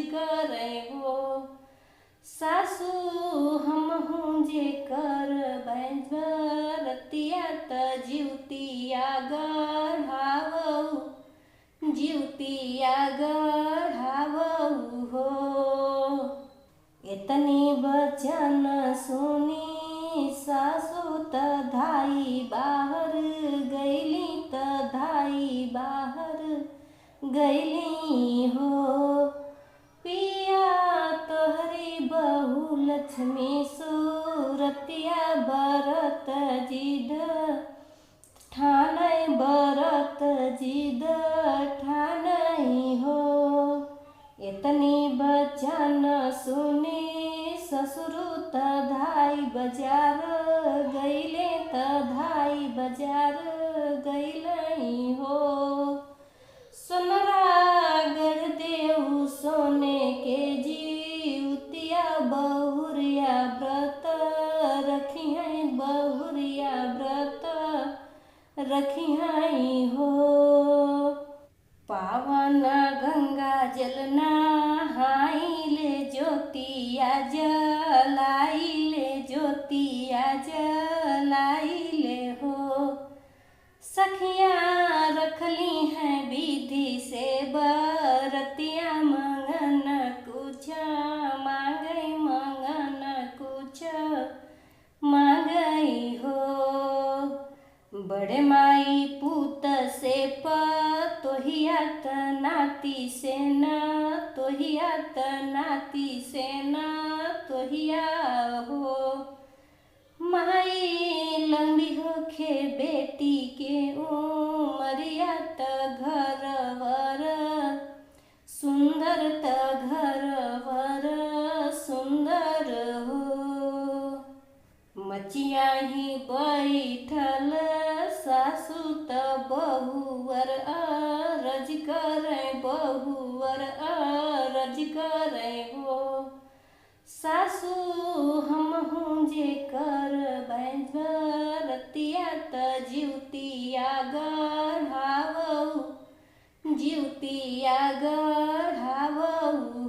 करे हो। सासू हम हूँ जे कर बरतिया त जीवतिया गढ़ावऊ, जीवतिया गढ़ावऊ हो। इतनी बचन सुनी सासू त धाई बाहर गईली, त धाई बाहर गईली हो। पिया तोहरी बहू लक्ष्मी सूरतिया बरत जिद ठानै, बरत जिद ठानै हो। इतनी बचन सुनी ससुर त धाई बाजार गईले, त धाई बाजार गईलई हो। सोनरागढ़ देऊ सोने के जीवतिया बहुरिया व्रत रखी है, बहुरिया व्रत रखी है हो। पावन गंगा जल नहाइले, ज्योतिया जलाइले, ज्योतिया जलाइले हो। सखियाँ रखली हैं विधि से बरतिया, मंगन कुछ मांगई, मंगन कुछ मांगई हो। बड़े माई पूत से पतोहिया त नाती से न तोहिया, त नाती से न तोहिया हो। माई लंबी होखे बेटी के उमरिया, त घरवर सुंदर, त घरवर सुंदर हो। मचिया ही बैठल सासू त बहुवर अरज करे, बहुवर अरज करे हो। सासू हम हूँ जे कर बरतिया त जीवतिया गढ़ावऊ, जीवतिया गढ़ावऊ